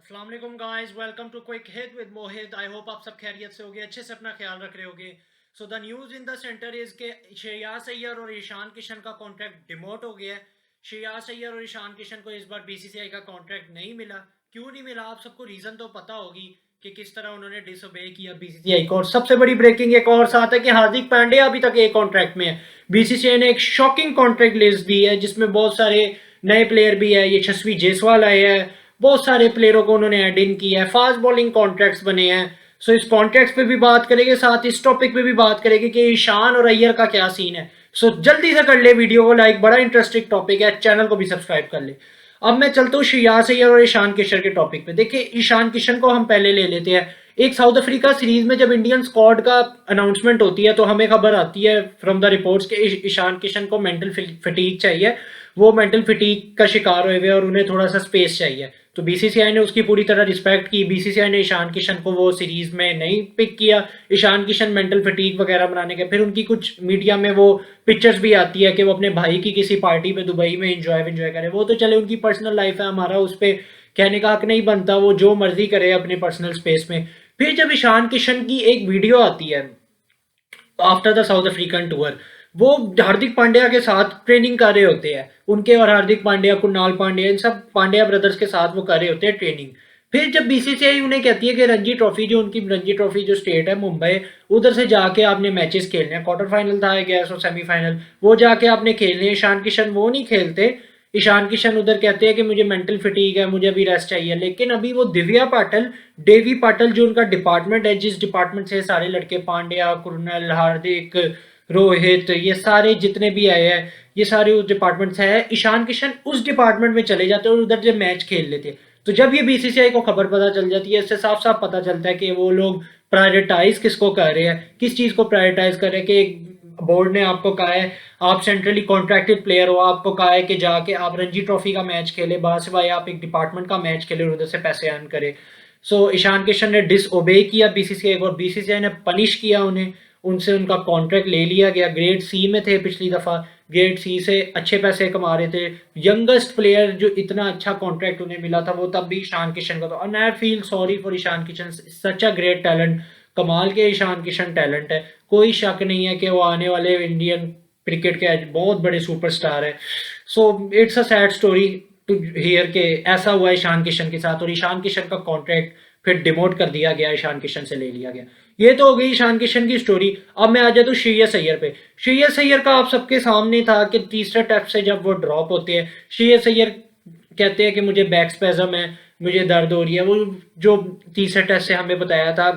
अस्सलाम वालेकुम guys, welcome to quick hit with Mohit. I hope आप सब खैरियत से होगे, अच्छे से अपना ख्याल रख रहे होगे। So the news in the centre is के श्रेयास अय्यर और ईशान किशन का कॉन्ट्रैक्ट डिमोट हो गया है। श्रेयास अय्यर और ईशान किशन को इस बार बीसीसीआई का कॉन्ट्रैक्ट नहीं मिला। क्यों नहीं मिला, आप सबको रीजन तो पता होगी कि किस तरह उन्होंने डिसोबे किया बीसीसीआई को। और सबसे बड़ी ब्रेकिंग एक और साथ है कि हार्दिक पांड्या अभी तक एक कॉन्ट्रैक्ट में है। बीसीसीआई ने एक शॉकिंग कॉन्ट्रैक्ट लिस्ट दी है जिसमें बहुत सारे नए प्लेयर भी है। ये यशस्वी जायसवाल आए हैं, बहुत सारे प्लेयरों को उन्होंने ऐड इन किया है, फास्ट बॉलिंग कॉन्ट्रैक्ट्स बने हैं। सो इस कॉन्ट्रैक्ट्स पे भी बात करेंगे, साथ इस टॉपिक पे भी बात करेंगे कि ईशान और अय्यर का क्या सीन है। सो जल्दी से कर ले वीडियो को लाइक, बड़ा इंटरेस्टिंग टॉपिक है, चैनल को भी सब्सक्राइब कर ले। अब मैं चलता हूँ श्रेयास अय्यर और ईशान किशन के टॉपिक पे। देखिए, ईशान किशन को हम पहले ले लेते हैं। एक साउथ अफ्रीका सीरीज में जब इंडियन स्क्वाड का अनाउंसमेंट होती है तो हमें खबर आती है फ्रॉम द रिपोर्ट्स कि ईशान किशन को मेंटल फटीग चाहिए। वो मेंटल फटीग का शिकार हुए हुए और उन्हें थोड़ा सा स्पेस चाहिए। तो बीसीसीआई ने उसकी पूरी तरह रिस्पेक्ट की। बीसीसीआई ने ईशान किशन को वो सीरीज में नहीं पिक किया। ईशान किशन मेंटल फटीग वगैरह बनाने के फिर उनकी कुछ मीडिया में वो पिक्चर्स भी आती है कि वो अपने भाई की किसी पार्टी में दुबई में इंजॉय करे। वो तो चले उनकी पर्सनल लाइफ है, हमारा उस पर कहने का हक नहीं बनता, वो जो मर्जी करे अपने पर्सनल स्पेस में। फिर जब ईशान किशन की एक वीडियो आती है after the south African tour, वो हार्दिक पांड्या के साथ ट्रेनिंग कर रहे होते हैं। उनके और हार्दिक पांड्या, कुणाल पांड्या, इन सब पांड्या ब्रदर्स के साथ वो कर रहे होते हैं ट्रेनिंग। फिर जब बीसीसीआई उन्हें कहती है कि रणजी ट्रॉफी, जो उनकी रणजी ट्रॉफी जो स्टेट है मुंबई, उधर से जाके आपने मैचेस खेलने हैं। क्वार्टर फाइनल था गया, सो सेमीफाइनल, वो जाके आपने खेलने हैं। ईशान किशन वो नहीं खेलते। ईशान किशन उधर कहते हैं कि मुझे मेंटल फिटीग है, मुझे अभी रेस्ट चाहिए। लेकिन अभी वो दिव्या पाटिल, डेवी पाटिल, जो उनका डिपार्टमेंट है, जिस डिपार्टमेंट से सारे लड़के पांड्या, कुरनल, हार्दिक, रोहित, ये सारे जितने भी आए हैं, ये सारे उस डिपार्टमेंट से है। ईशान किशन उस डिपार्टमेंट में चले जाते हैं और उधर जब मैच खेल लेते हैं। तो जब ये बीसीसीआई को खबर पता चल जाती है, इससे साफ साफ पता चलता है कि वो लोग प्रायोरिटाइज किसको कर रहे हैं, किस चीज को प्रायोरिटाइज कर रहे हैं। कि बोर्ड ने आपको कहा है, आप सेंट्रली कॉन्ट्रैक्टेड प्लेयर हो, आपको कहा है कि जाके आप रणजी ट्रॉफी का मैच खेले, बाहर से भाई आप एक डिपार्टमेंट का मैच खेले और उधर से पैसे अर्न करे। सो ईशान किशन ने डिसओबे किया बीसीसीआई को और बीसीसीआई ने पनिश किया उन्हें। उनसे उनका कॉन्ट्रैक्ट ले लिया गया। ग्रेड सी में थे पिछली दफा, ग्रेड सी से अच्छे पैसे कमा रहे थे। यंगेस्ट प्लेयर जो इतना अच्छा कॉन्ट्रैक्ट उन्हें मिला था वो तब भी ईशान किशन का था। And I feel sorry for Ishan Kishan, such a great talent. कमाल के ईशान किशन टैलेंट है, कोई शक नहीं है कि वो आने वाले इंडियन क्रिकेट के बहुत बड़े सुपरस्टार है। So it's a sad story to hear के ऐसा हुआ ईशान किशन के साथ। और ईशान किशन का कॉन्ट्रैक्ट फिर डिमोट कर दिया गया, ईशान किशन से ले लिया गया। ये तो हो गई ईशान किशन की स्टोरी। अब मैं आ जाता हूँ श्रेयस अय्यर पे। श्रेयस अय्यर का आप सबके सामने था कि तीसरे टेस्ट से जब वो ड्रॉप होते हैं, श्रेयस अय्यर कहते हैं कि मुझे बैक स्पेजम है, मुझे दर्द हो रही है। वो जो तीसरे टेस्ट से हमें बताया था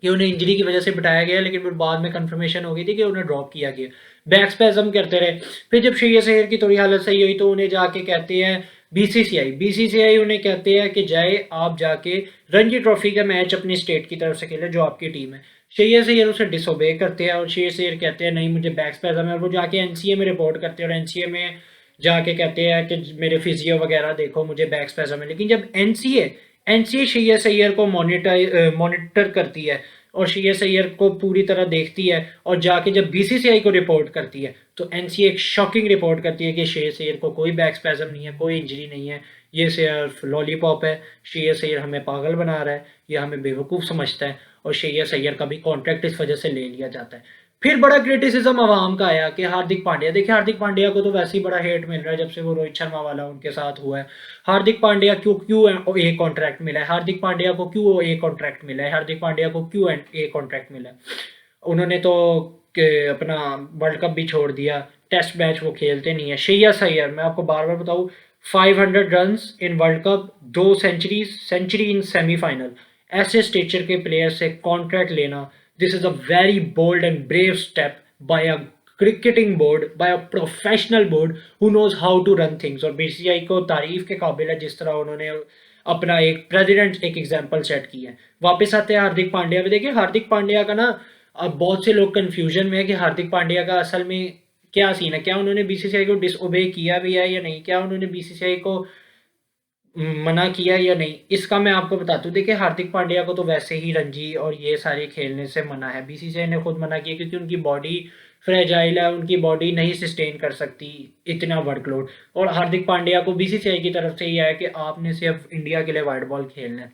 कि उन्हें इंजरी की वजह से बिठाया गया, लेकिन फिर बाद में कंफर्मेशन हो गई थी कि उन्हें ड्रॉप किया गया। बैक स्पेजम करते रहे। फिर जब श्रेयस अय्यर की थोड़ी हालत सही हुई तो उन्हें जाके कहते हैं बीसीसीआई उन्हें कहते हैं कि जाए आप जाके रणजी ट्रॉफी का मैच अपनी स्टेट की तरफ से खेले जो आपकी टीम है। श्रेयस अय्यर उसे डिसोबे करते हैं और श्रेयस अय्यर कहते हैं नहीं मुझे बैक स्पेजम है। और वो जाके एनसीए में रिपोर्ट करते हैं और एनसीए में जाके कहते हैं कि मेरे फिजियो वगैरह देखो, मुझे बैक स्पेजम है। लेकिन जब एनसीए एनसीए श्रेयस अय्यर को मॉनिटर करती है और श्रेयस अय्यर को पूरी तरह देखती है और जाके जब बीसीसीआई को रिपोर्ट करती है तो एनसीए एक शॉकिंग रिपोर्ट करती है कि श्रेयस अय्यर को कोई बैक स्पैज़म नहीं है, कोई इंजरी नहीं है, ये सिर्फ लॉलीपॉप है। श्रेयस अय्यर हमें पागल बना रहा है, ये हमें बेवकूफ़ समझता है और श्रेयस अय्यर का भी कॉन्ट्रैक्ट इस वजह से ले लिया जाता है। फिर बड़ा क्रिटिसिज्म अवाम का आया कि हार्दिक पांड्या, देखिए हार्दिक पांड्या को तो वैसे ही बड़ा हेट मिल रहा है जब से वो रोहित शर्मा वाला उनके साथ हुआ है। हार्दिक पांड्या क्यों क्यों ए कॉन्ट्रैक्ट मिला है, हार्दिक पांड्या को क्यों ए कॉन्ट्रैक्ट मिला है, हार्दिक पांड्या को क्यों ए कॉन्ट्रैक्ट मिला है। उन्होंने तो अपना वर्ल्ड कप भी छोड़ दिया, टेस्ट मैच वो खेलते नहीं है। श्रेयस अय्यर, मैं आपको बार बार बताऊँ, 500 runs in world cup, 2 century in semifinal, ऐसे स्टेचर के प्लेयर से कॉन्ट्रैक्ट लेना, this is a very bold and brave step by a cricketing board, by a professional board who knows how to run things। और BCCI को तारीफ के काबिल है जिस तरह उन्होंने अपना एक प्रेसिडेंट एक एग्जांपल सेट किया है। वापस आते हैं हार्दिक पांड्या पे। देखिए हार्दिक पांड्या का ना, अब बहुत से लोग कंफ्यूजन में है कि हार्दिक पांड्या का असल में क्या सीन है, क्या उन्होंने बीसीसीआई को डिसओबे किया भी है या नहीं, क्या उन्होंने बीसीसीआई को मना किया या नहीं, इसका मैं आपको बताता हूँ। देखिए हार्दिक पांड्या को तो वैसे ही रणजी और ये सारे खेलने से मना है, बीसीसीआई ने खुद मना किया क्योंकि उनकी बॉडी फ्रेजाइल है, उनकी बॉडी नहीं सस्टेन कर सकती इतना वर्कलोड। और हार्दिक पांड्या को बीसीसीआई की तरफ से यह है कि आपने सिर्फ इंडिया के लिए वाइट बॉल खेलना है,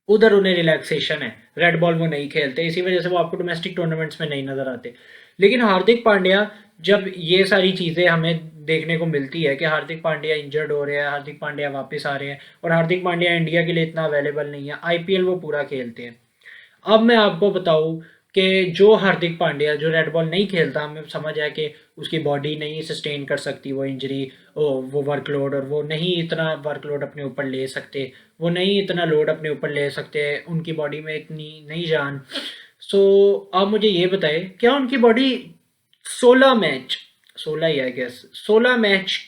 उधर उन्हें रिलैक्सेशन है, रेड बॉल वो नहीं खेलते, इसी वजह से वो आपको डोमेस्टिक टूर्नामेंट्स में नहीं नजर आते। लेकिन हार्दिक पांड्या, जब ये सारी चीज़ें हमें देखने को मिलती है कि हार्दिक पांड्या इंजर्ड हो रहे हैं, हार्दिक पांड्या वापस आ रहे हैं और हार्दिक पांड्या इंडिया के लिए इतना अवेलेबल नहीं है, आईपीएल वो पूरा खेलते हैं। अब मैं आपको बताऊं कि जो हार्दिक पांड्या जो रेड बॉल नहीं खेलता, हमें समझ है कि उसकी बॉडी नहीं सस्टेन कर सकती वो इंजरी, वो वर्कलोड, और वो नहीं इतना वर्कलोड अपने ऊपर ले सकते, वो नहीं इतना लोड अपने ऊपर ले सकते, उनकी बॉडी में इतनी नहीं जान। सो आप मुझे ये बताएं, क्या उनकी बॉडी 16 मैच, 16 ही है गेस, 16 मैच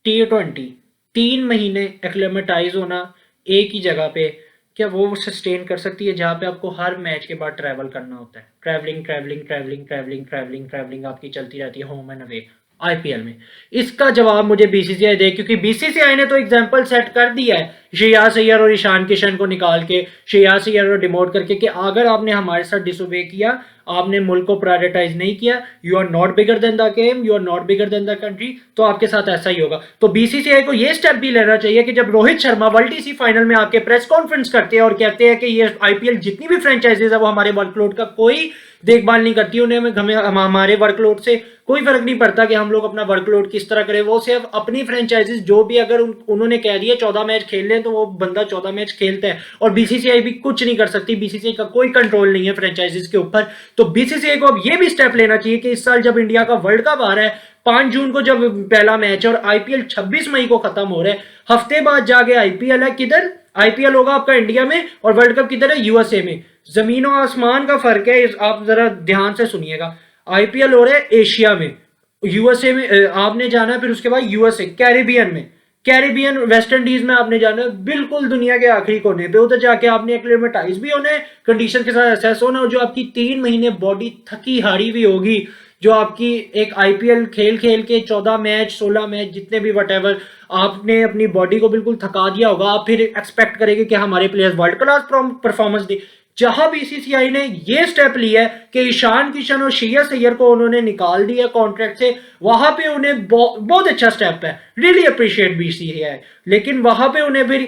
T20, 3 महीने एक्लेमेटाइज होना एक ही जगह पे, क्या वो सस्टेन कर सकती है, जहाँ पे आपको हर मैच के बाद ट्रैवल करना होता है, travelling travelling travelling travelling travelling travelling आपकी चलती रहती है होम एंड अवे आईपीएल में? इसका जवाब मुझे बीसीसीआई दे, क्योंकि बीसीसीआई ने तो एग्जांपल सेट कर दिया है श्रेयस अय्यर और ईशान किशन को निकाल के, श्रेयस अय्यर को डिमोट करके, कि अगर आपने हमारे साथ डिसोबे किया, आपने मुल्क को प्रायोरिटाइज नहीं किया, you are not bigger than the game, you are not bigger than the country, तो आपके साथ ऐसा ही होगा। तो बीसीसीआई को यह स्टेप भी लेना चाहिए कि जब Rohit Sharma world TC final में आके प्रेस कॉन्फ्रेंस करते हैं और कहते हैं कि ये आईपीएल जितनी भी फ्रेंचाइजीज है वो हमारे वर्कलोड का कोई देखभाल नहीं करती, उन्हें हमारे वर्कलोड से कोई फर्क नहीं पड़ता कि हम लोग अपना वर्कलोड किस तरह करें, वो सिर्फ अपनी फ्रेंचाइजीज जो भी, अगर उन्होंने कह दिया 14 मैच खेल लें तो वो बंदा 14 मैच खेलता है, और बीसीसीआई भी कुछ नहीं कर सकती, बीसीसीआई का कोई कंट्रोल नहीं है फ्रेंचाइजीज के ऊपर। तो बीसीसीआई को अब ये भी स्टेप लेना चाहिए कि इस साल जब इंडिया का वर्ल्ड कप आ रहा है, 5 जून को जब पहला मैच है और आईपीएल 26 मई को खत्म हो रहा है, हफ्ते बाद जाके आईपीएल है, किधर आईपीएल होगा आपका इंडिया में, और वर्ल्ड कप किधर है, यूएसए में। जमीन और आसमान का फर्क है, आप जरा ध्यान से सुनिएगा। आईपीएल हो रहा है एशिया में, यूएसए में आपने जाना है, फिर उसके बाद यूएसए कैरिबियन में, कैरिबियन वेस्ट इंडीज में आपने जाना है, बिल्कुल दुनिया के आखिरी कोने पे, उधर जाके आपने एक्लेमेटाइज भी होना है, कंडीशन के साथ असेस होना, और जो आपकी 3 महीने बॉडी थकी हारी भी होगी, जो आपकी एक आईपीएल खेल खेल के 14 मैच 16 मैच जितने भी वट आपने अपनी बॉडी को बिल्कुल थका दिया होगा, आप फिर एक्सपेक्ट करेंगे कि हमारे प्लेयर्स वर्ल्ड क्लास परफॉर्मेंस दे। जहां बीसीसीआई ने ये स्टेप लिया है कि ईशान किशन और श्रेयस अय्यर को उन्होंने निकाल दिया कॉन्ट्रैक्ट से, वहां पे उन्हें बहुत अच्छा स्टेप है, रियली अप्रिशिएट बीसीसीआई। लेकिन वहां पे उन्हें फिर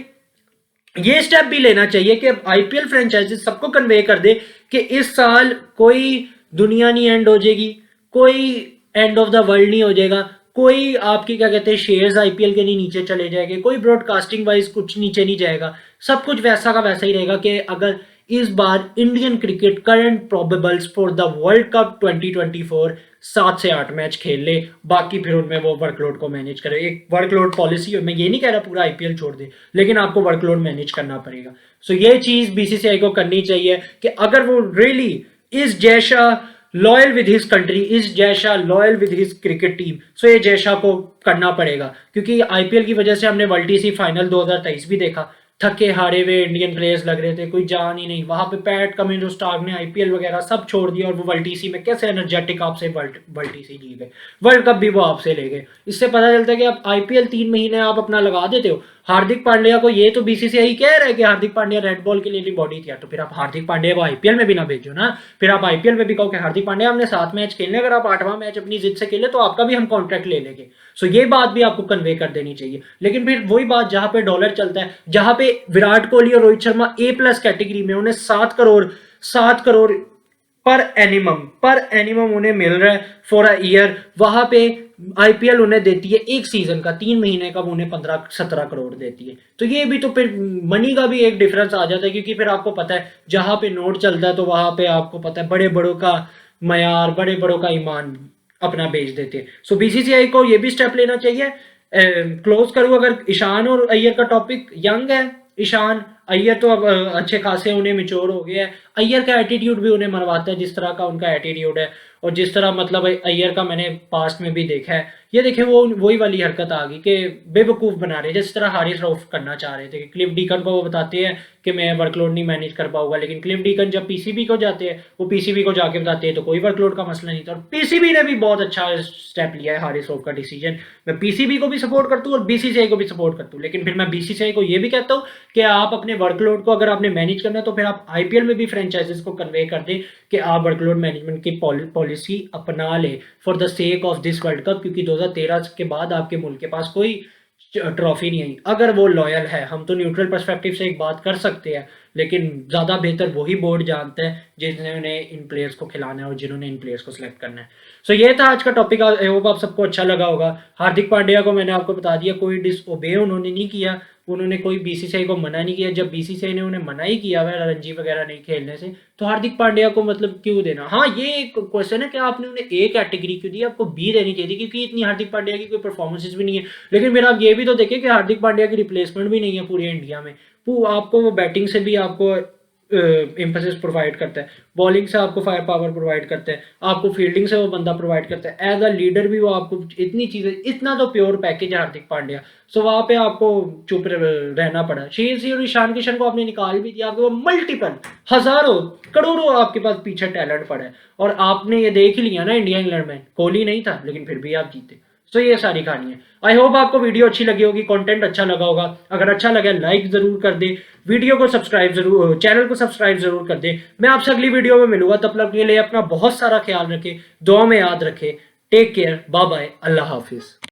ये स्टेप भी लेना चाहिए कि आईपीएल फ्रेंचाइजीज सबको कन्वे कर दे कि इस साल कोई दुनिया नहीं एंड हो जाएगी, कोई एंड ऑफ द वर्ल्ड नहीं हो जाएगा, कोई आपकी क्या कहते हैं शेयर्स आईपीएल के नहीं नीचे चले जाएंगे, कोई ब्रॉडकास्टिंग वाइज कुछ नीचे नहीं जाएगा, सब कुछ वैसा का वैसा ही रहेगा। कि अगर इस बार Indian cricket current probables for the world cup 2024 7 से 8 मैच खेल ले, बाकी फिर उनमें वो वर्कलोड को मैनेज करे, एक वर्कलोड पॉलिसी। मैं ये नहीं कह रहा पूरा आईपीएल छोड़ दे, लेकिन आपको वर्कलोड मैनेज करना पड़ेगा। सो ये चीज बीसीसीआई को करनी चाहिए कि अगर वो रियली इस जैसा लॉयल विद हिज कंट्री, इस जैसा loyal with his cricket team, so ये जैसा को करना पड़ेगा। क्योंकि आईपीएल की वजह से हमने वर्ल्ड टीसी फाइनल 2023 भी देखा, थके हारे हुए इंडियन प्लेयर्स लग रहे थे, कोई जान ही नहीं, वहां पे पैट कमिंस और स्टार्क ने आईपीएल वगैरह सब छोड़ दिया और वो वर्ल्ड टीसी में कैसे एनर्जेटिक आपसे वर्ल्ड टीसी जीत गए, वर्ल्ड कप भी वो आपसे ले गए। इससे पता चलता है कि आप आईपीएल 3 महीने आप अपना लगा देते हो। हार्दिक पांड्या को ये तो बीसीसीआई कह रहा है कि हार्दिक पांड्या रेड बॉल के लिए नहीं बॉडी थी, तो फिर आप हार्दिक पांड्या को आईपीएल में भी ना भेजो ना, फिर आप आईपीएल में भी कहो कि हार्दिक पांड्या हमने 7 मैच खेलने, अगर आप 8वां मैच अपनी जिद से खेले तो आपका भी हम कॉन्ट्रैक्ट ले लेंगे। सो ये बात भी आपको कन्वे कर देनी चाहिए। लेकिन फिर वही बात जहां पे डॉलर चलता है, जहां पे विराट कोहली और रोहित शर्मा A+ कैटेगरी में, उन्हें 7 करोड़ पर एनिमम उन्हें मिल रहा है फॉर अ ईयर, वहां पे आईपीएल उन्हें देती है एक सीजन का 3 महीने का, उन्हें 15-17 करोड़ देती है। तो ये भी तो फिर मनी का भी एक डिफरेंस आ जाता है, क्योंकि फिर आपको पता है जहां पे नोट चलता है तो वहां पे आपको पता है बड़े बड़ों का मयार, बड़े बड़ों का ईमान अपना बेच देते हैं। सो बीसीसीआई को ये भी स्टेप लेना चाहिए। क्लोज करूँ, अगर ईशान और अय्यर का टॉपिक, यंग है ईशान, अय्यर तो अब अच्छे खासे उन्हें मिच्योर हो गया है। अय्यर का एटीट्यूड भी उन्हें मनवाता है, जिस तरह का उनका एटीट्यूड है, और जिस तरह मतलब अय्यर का मैंने पास्ट में भी देखा है ये देखें वो वही वाली हरकत आ गई कि बेवकूफ़ बना रहे, जिस तरह हारिस रऊफ करना चाह रहे थे कि क्लिफ डीकन को वो बताते हैं कि मैं वर्कलोड नहीं मैनेज कर पाऊंगा, लेकिन क्लिफ डीकन जब पीसीबी को जाते हैं, वो पीसीबी को जाके बताते हैं तो कोई वर्कलोड का मसला नहीं था। और पीसीबी ने भी बहुत अच्छा स्टेप लिया है हारिस रऊफ का डिसीजन। मैं पीसीबी को भी सपोर्ट करता हूँ और बीसीसीआई को भी सपोर्ट करता हूँ, लेकिन फिर मैं बीसीसीआई को ये भी कहता हूँ कि आप अपने वर्कलोड को अगर आपने मैनेज करना है तो फिर आप आईपीएल में भी फ्रेंचाइजेस को कन्वे कर दें कि आप वर्कलोड मैनेजमेंट की पॉलिसी अपना लें for the sake of this world cup, क्योंकि 2013 के बाद आपके मुल्क के पास कोई ट्रॉफी नहीं आई। अगर वो लॉयल है, हम तो न्यूट्रल पर्सपेक्टिव से एक बात कर सकते हैं, लेकिन ज़्यादा बेहतर वही बोर्ड जानता है जिन्होंने इन प्लेयर्स को खिलाना है और जिन्होंने इन प्लेयर्स को सिलेक्ट करना है। सो ये था आज का टॉपिक। आई होप आप सबको अच्छा लगा होगा। हार्दिक पांड्या को मैंने आपको बता दिया, कोई डिसओबे उन्होंने नहीं किया, उन्होंने कोई बीसीसीआई को मना नहीं किया। जब बीसीसीआई ने उन्हें मना ही किया हुआ रणजी वगैरह नहीं खेलने से, तो हार्दिक पांड्या को मतलब क्यों देना। हाँ, ये एक क्वेश्चन है कि आपने उन्हें ए कैटेगरी क्यों दी, आपको बी देनी चाहिए थी, क्योंकि इतनी हार्दिक पांड्या की कोई परफॉर्मेंसेज भी नहीं है। लेकिन फिर आप ये भी तो देखें कि हार्दिक पांड्या की रिप्लेसमेंट भी नहीं है पूरे इंडिया में। आपको वो बैटिंग से भी आपको एम्फेसिस प्रोवाइड करता है, बॉलिंग से आपको फायर पावर प्रोवाइड करता है, आपको फील्डिंग से वो बंदा प्रोवाइड करता है, एज अ लीडर भी वो आपको इतनी चीज़ें, इतना तो प्योर पैकेज है हार्दिक पांड्या। सो वहाँ पे आपको चुप रहना पड़ा। शेर और ईशान किशन को आपने निकाल भी दिया, आपके वो मल्टीपल हजारों करोड़ों आपके पास पीछे टैलेंट पड़ा है, और आपने ये देख ही लिया ना इंडिया इंग्लैंड में, कोहली नहीं था लेकिन फिर भी आप जीते। सो ये सारी कहानी है। आई होप आपको वीडियो अच्छी लगी होगी, कंटेंट अच्छा लगा होगा। अगर अच्छा लगा लाइक जरूर कर दे, वीडियो को सब्सक्राइब जरूर, चैनल को सब्सक्राइब जरूर कर दे। मैं आपसे अगली वीडियो में मिलूंगा, तब तक के लिए अपना बहुत सारा ख्याल रखें, दुआ में याद रखें। टेक केयर, बाय बाय, अल्लाह हाफिज।